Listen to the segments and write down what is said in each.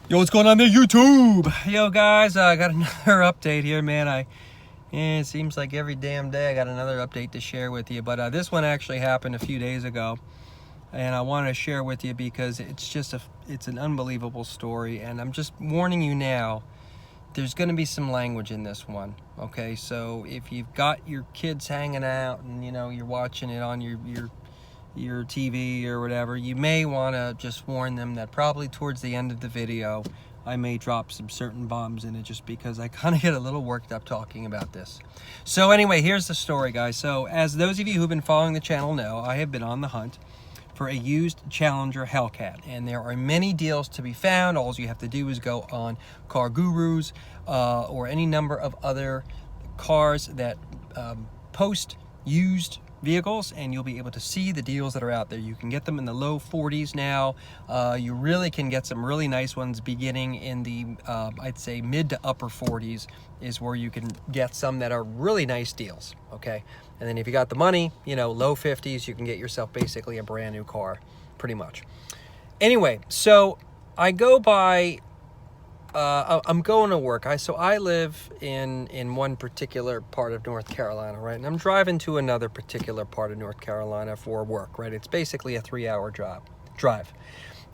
Yo, what's going on there, YouTube? Yo, guys, I got another update here, man. It seems like every damn day I got another update to share with you, but this one actually happened a few days ago, and I wanted to share with you because it's an unbelievable story, and I'm just warning you now. There's going to be some language in this one, okay? So if you've got your kids hanging out and you're watching it on your TV or whatever, you may want to just warn them that probably towards the end of the video I may drop some certain bombs in it, just because I kind of get a little worked up talking about this. So anyway, here's the story, guys. So as those of you who've been following the channel know, I have been on the hunt for a used Challenger Hellcat, and there are many deals to be found. All you have to do is go on Car Gurus or any number of other cars that post used vehicles, and you'll be able to see the deals that are out there. You can get them in the low 40s now. You really can get some really nice ones beginning in the I'd say mid to upper 40s is where you can get some that are really nice deals, okay? And then if you got the money, low 50s, you can get yourself basically a brand new car, pretty much. Anyway, so I go by I'm going to work. So I live in one particular part of North Carolina, right? And I'm driving to another particular part of North Carolina for work, right? It's basically a 3-hour drive.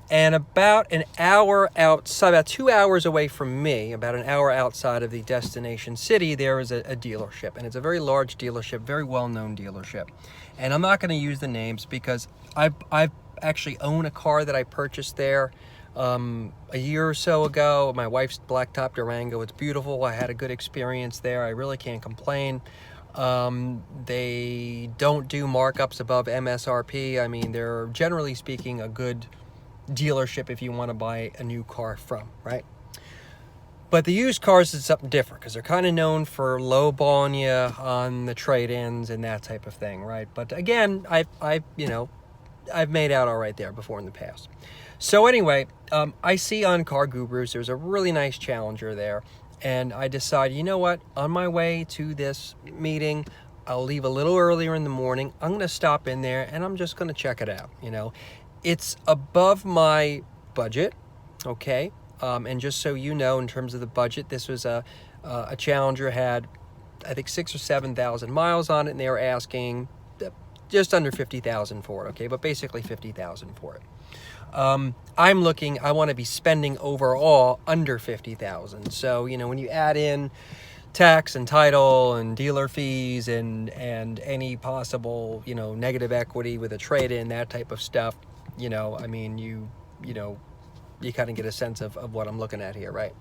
And about an hour outside, about 2 hours away from me, about an hour outside of the destination city, there is a dealership. And it's a very large dealership, very well-known dealership. And I'm not going to use the names because I've actually own a car that I purchased there a year or so ago. My wife's blacktop Durango. It's beautiful. I had a good experience there. I really can't complain. They don't do markups above MSRP. I mean, they're generally speaking a good dealership if you want to buy a new car from, right? But the used cars is something different because they're kind of known for lowballing you on the trade-ins and that type of thing, right? But again, I've made out all right there before in the past. So anyway, I see on Car Gurus there's a really nice Challenger there, and I decide, you know what, on my way to this meeting, I'll leave a little earlier in the morning. I'm going to stop in there and I'm just going to check it out. It's above my budget, okay? And just so you know, in terms of the budget, this was a Challenger, had I think 6,000 or 7,000 miles on it, and they were asking just under 50,000 for it, okay? But basically 50,000 for it. I want to be spending overall under 50,000. So, when you add in tax and title and dealer fees and any possible, negative equity with a trade-in, that type of stuff, I mean, you kind of get a sense of what I'm looking at here, right?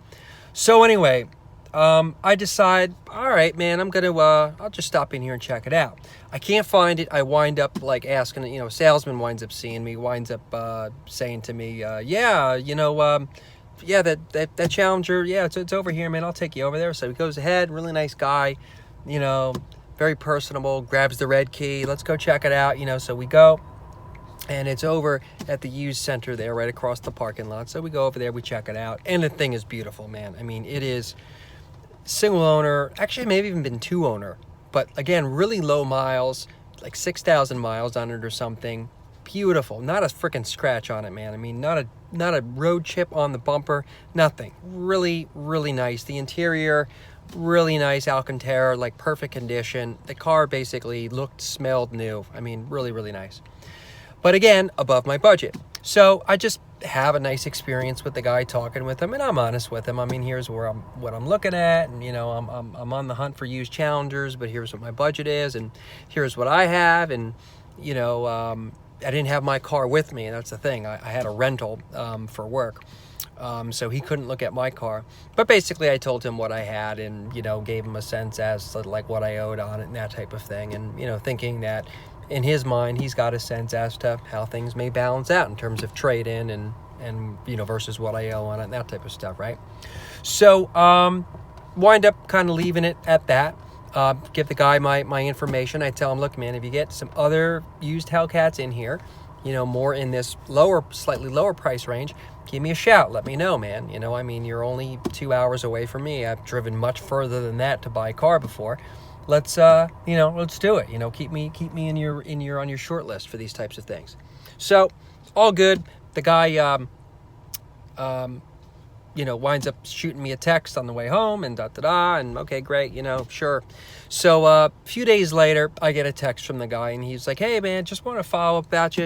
So anyway, I decide, all right, man, I'll just stop in here and check it out. I can't find it. I wind up asking, salesman winds up seeing me, winds up saying to me, yeah, that Challenger, yeah, it's over here, man. I'll take you over there. So he goes ahead, really nice guy, very personable, grabs the red key. Let's go check it out, so we go. And it's over at the used center there, right across the parking lot. So we go over there, we check it out, and the thing is beautiful, man. I mean, it is single owner, actually maybe even been 2-owner, but again, really low miles, like 6,000 miles on it or something. Beautiful, not a freaking scratch on it, man. I mean, not a road chip on the bumper, nothing. Really, really nice. The interior, really nice. Alcantara, like perfect condition. The car basically looked, smelled new. I mean, really, really nice. But again, above my budget. So I just have a nice experience with the guy, talking with him, and I'm honest with him. I mean, here's what I'm looking at, and I'm on the hunt for used Challengers, but here's what my budget is, and here's what I have, and I didn't have my car with me, and that's the thing. I had a rental for work, so he couldn't look at my car. But basically, I told him what I had, and gave him a sense as to like what I owed on it and that type of thing, and thinking that in his mind, he's got a sense as to how things may balance out in terms of trade-in and versus what I owe on it and that type of stuff, right? So, wind up kind of leaving it at that. Give the guy my information. I tell him, look, man, if you get some other used Hellcats in here, more in this slightly lower price range, give me a shout. Let me know, man. I mean, you're only 2 hours away from me. I've driven much further than that to buy a car before. Let's let's do it. Keep me on your short list for these types of things. So all good. The guy winds up shooting me a text on the way home and da-da-da, and okay, great, sure. So a few days later, I get a text from the guy, and he's like, hey, man, just want to follow up about you.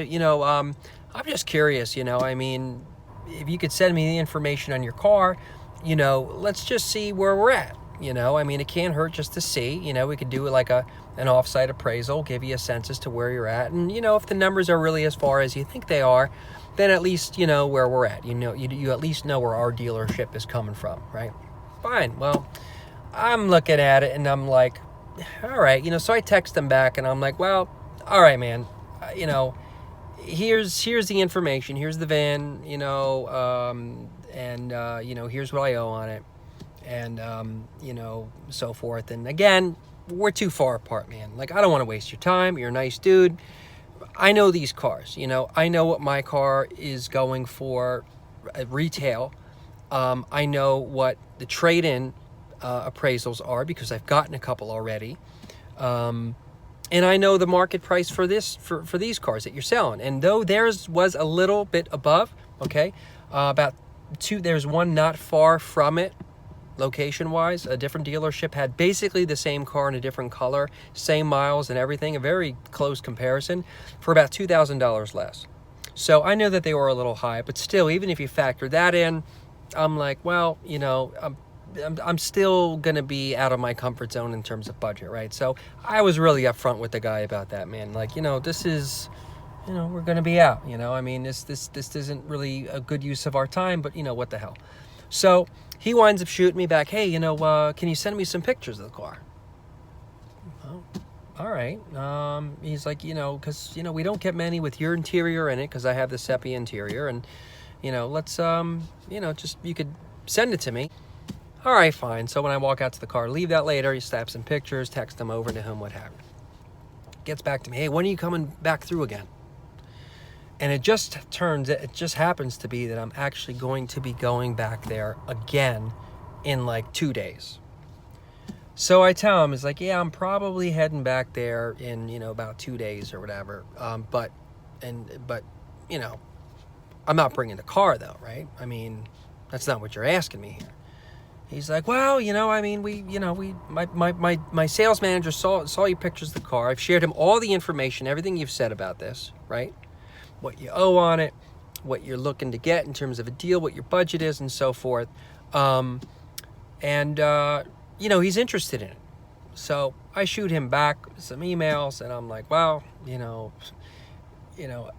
I'm just curious, I mean, if you could send me the information on your car, let's just see where we're at. I mean, it can't hurt just to see. We could do like an off-site appraisal, give you a sense as to where you're at. And, if the numbers are really as far as you think they are, then at least you know where we're at. You at least know where our dealership is coming from, right? Fine. Well, I'm looking at it and I'm like, all right, so I text them back and I'm like, well, all right, man, here's the information, here's the van, and here's what I owe on it, and so forth. And again, we're too far apart, man. Like, I don't want to waste your time. You're a nice dude. I know these cars, I know what my car is going for at retail. I know what the trade-in appraisals are because I've gotten a couple already. And I know the market price for these cars that you're selling. And though theirs was a little bit above, okay, there's one not far from it, location-wise. A different dealership had basically the same car in a different color, same miles and everything, a very close comparison, for about $2,000 less. So I know that they were a little high, but still, even if you factor that in, I'm like, well, I'm still going to be out of my comfort zone in terms of budget, right? So I was really upfront with the guy about that, man. Like, this is, we're going to be out, I mean, this isn't really a good use of our time, but what the hell. So he winds up shooting me back, hey, can you send me some pictures of the car? Oh, all right. He's like, because, we don't get many with your interior in it because I have the sepia interior, and, let's, just, you could send it to me. All right, fine. So when I walk out to the car, leave that later, he snaps some pictures, text them over to him, what have you. Gets back to me, hey, when are you coming back through again? And it just happens to be that I'm actually going to be going back there again in like 2 days. So I tell him, it's like, yeah, I'm probably heading back there in, about 2 days or whatever. But I'm not bringing the car though, right? I mean, that's not what you're asking me here. He's like, well, I mean, my sales manager saw you pictures of the car. I've shared him all the information, everything you've said about this, right? What you owe on it, what you're looking to get in terms of a deal, what your budget is, and so forth. He's interested in it. So I shoot him back some emails, and I'm like, well,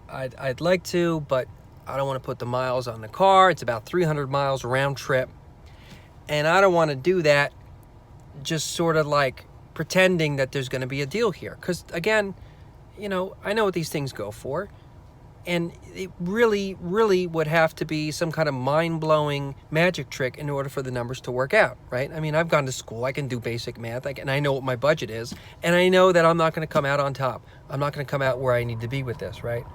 I'd like to, but I don't want to put the miles on the car. It's about 300 miles round trip. And I don't want to do that just sort of like pretending that there's going to be a deal here. Because, again, I know what these things go for. And it really, really would have to be some kind of mind-blowing magic trick in order for the numbers to work out, right? I mean, I've gone to school. I can do basic math, and I know what my budget is. And I know that I'm not going to come out on top. I'm not going to come out where I need to be with this, right?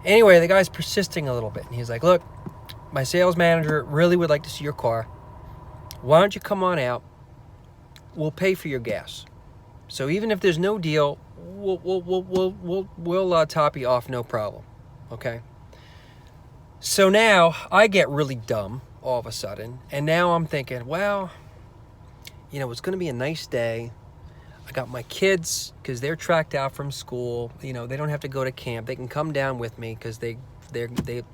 Anyway, the guy's persisting a little bit. And he's like, look, my sales manager really would like to see your car. Why don't you come on out? We'll pay for your gas. So even if there's no deal, we'll top you off, no problem. Okay. So now I get really dumb all of a sudden, and now I'm thinking, well, it's going to be a nice day. I got my kids because they're tracked out from school. They don't have to go to camp. They can come down with me because they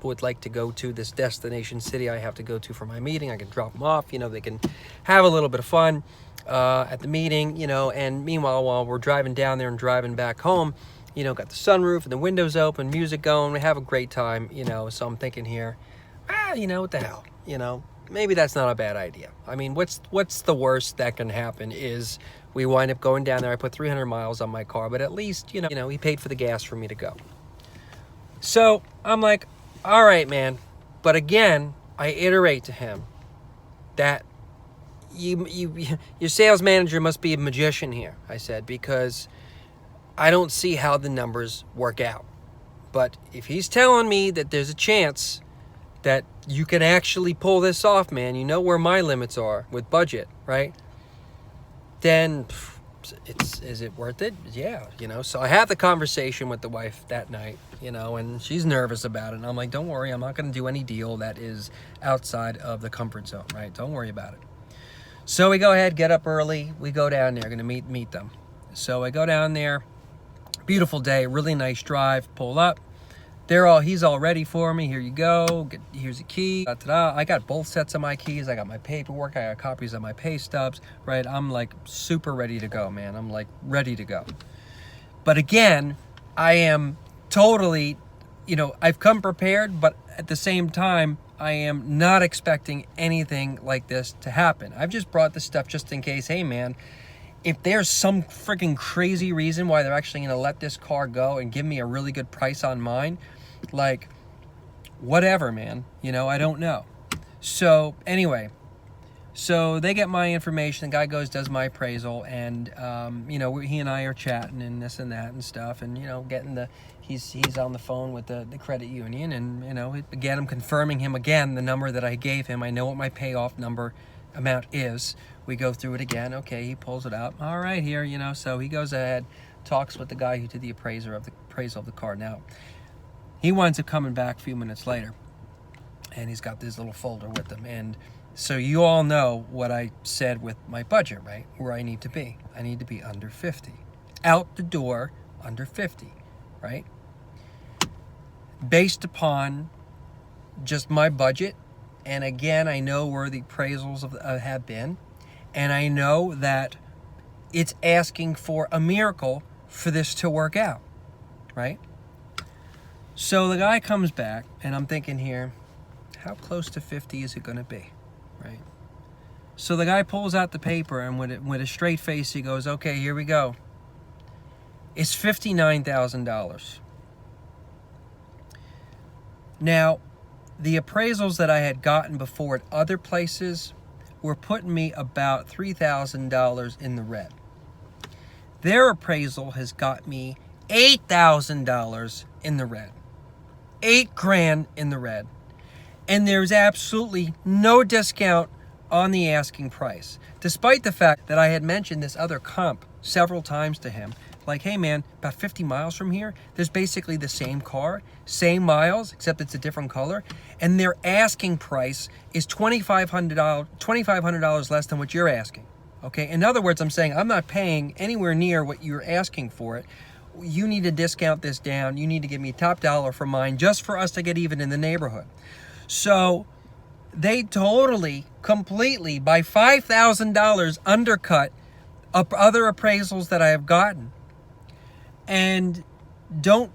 would like to go to this destination city I have to go to for my meeting. I can drop them off. They can have a little bit of fun at the meeting, and meanwhile, while we're driving down there and driving back home, got the sunroof and the windows open, music going, we have a great time, so I'm thinking here, what the hell, maybe that's not a bad idea. I mean, what's the worst that can happen is we wind up going down there. I put 300 miles on my car, but at least, he paid for the gas for me to go. So I'm like, all right, man. But again, I iterate to him that your sales manager must be a magician here, I said, because I don't see how the numbers work out. But if he's telling me that there's a chance that you can actually pull this off, man, where my limits are with budget, right? Then is it worth it? Yeah, you know. So I had the conversation with the wife that night, you know, and she's nervous about it. And I'm like, don't worry, I'm not going to do any deal that is outside of the comfort zone, right? Don't worry about it. So we go ahead, get up early. We go down there, going to meet them. So I go down there. Beautiful day, really nice drive. Pull up. He's all ready for me. Here you go. Here's a key. Ta-da. I got both sets of my keys. I got my paperwork. I got copies of my pay stubs, right? I'm like super ready to go, man. I'm like ready to go. But again, I am totally, you know, I've come prepared, but at the same time, I am not expecting anything like this to happen. I've just brought this stuff just in case. Hey, man, if there's some freaking crazy reason why they're actually going to let this car go and give me a really good price on mine, like, whatever, man. You know, I don't know. So, anyway, so they get my information. The guy goes, does my appraisal, and, you know, he and I are chatting and this and that and stuff, and, you know, he's on the phone with the credit union, and, you know, again, I'm confirming him again the number that I gave him. I know what my payoff amount is. We go through it again. Okay, he pulls it up. All right, here, you know. So he goes ahead, talks with the guy who did the appraisal of the car. Now, he winds up coming back a few minutes later, and he's got this little folder with him. And so you all know what I said with my budget, right? Where I need to be. I need to be under 50. Out the door, under 50, right? Based upon just my budget. And again, I know where the appraisals have been. And I know that it's asking for a miracle for this to work out, right? So the guy comes back, and I'm thinking here, how close to 50 is it going to be, right? So the guy pulls out the paper, and with a straight face, he goes, okay, here we go. It's $59,000. Now, the appraisals that I had gotten before at other places were putting me about $3,000 in the red. Their appraisal has got me $8,000 in the red. $8,000 in the red. And there's absolutely no discount on the asking price, despite the fact that I had mentioned this other comp several times to him. Like, hey man, about 50 miles from here, there's basically the same car, same miles, except it's a different color, and their asking price is $2,500 less than what you're asking. Okay, in other words, I'm saying I'm not paying anywhere near what you're asking for it. You need to discount this down. You need to give me top dollar for mine just for us to get even in the neighborhood. So they totally, completely, by $5,000 undercut other appraisals that I have gotten, and don't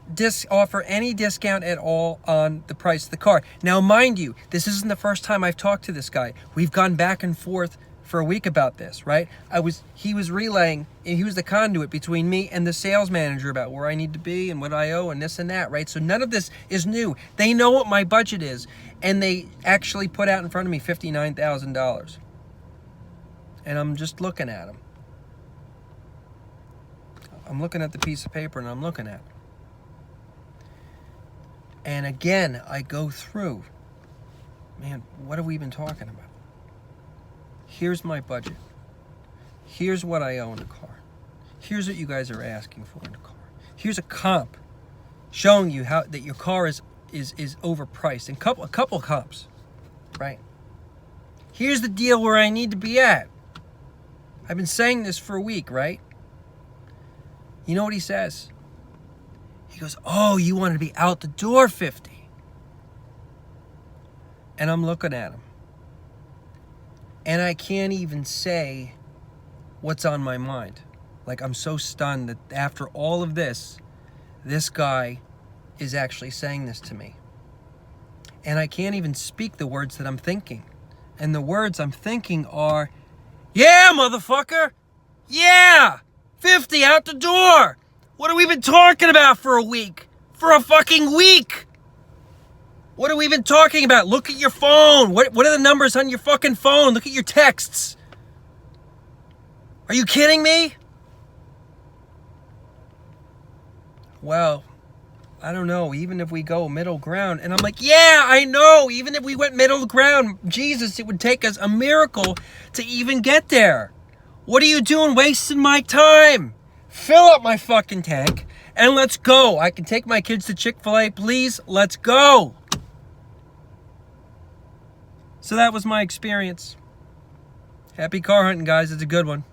offer any discount at all on the price of the car. Now, mind you, this isn't the first time I've talked to this guy. We've gone back and forth for a week about this, right? He was relaying, he was the conduit between me and the sales manager about where I need to be and what I owe and this and that, right? So none of this is new. They know what my budget is, and they actually put out in front of me $59,000. And I'm just looking at them. I'm looking at the piece of paper, and I'm looking at it. And again, I go through, man, what have we been talking about? Here's my budget. Here's what I owe in the car. Here's what you guys are asking for in the car. Here's a comp showing you how that your car is overpriced. And a couple comps, right? Here's the deal where I need to be at. I've been saying this for a week, right? You know what he says? He goes, oh, you want to be out the door 50. And I'm looking at him. And I can't even say what's on my mind. Like, I'm so stunned that after all of this, this guy is actually saying this to me. And I can't even speak the words that I'm thinking. And the words I'm thinking are, yeah, motherfucker! Yeah! 50 out the door! What have we been talking about for a week? For a fucking week! What have we been talking about? Look at your phone. What are the numbers on your fucking phone? Look at your texts. Are you kidding me? Well, I don't know. Even if we go middle ground. And I'm like, yeah, I know. Even if we went middle ground, Jesus, it would take us a miracle to even get there. What are you doing wasting my time? Fill up my fucking tank and let's go. I can take my kids to Chick-fil-A, please. Let's go. So that was my experience. Happy car hunting, guys. It's a good one.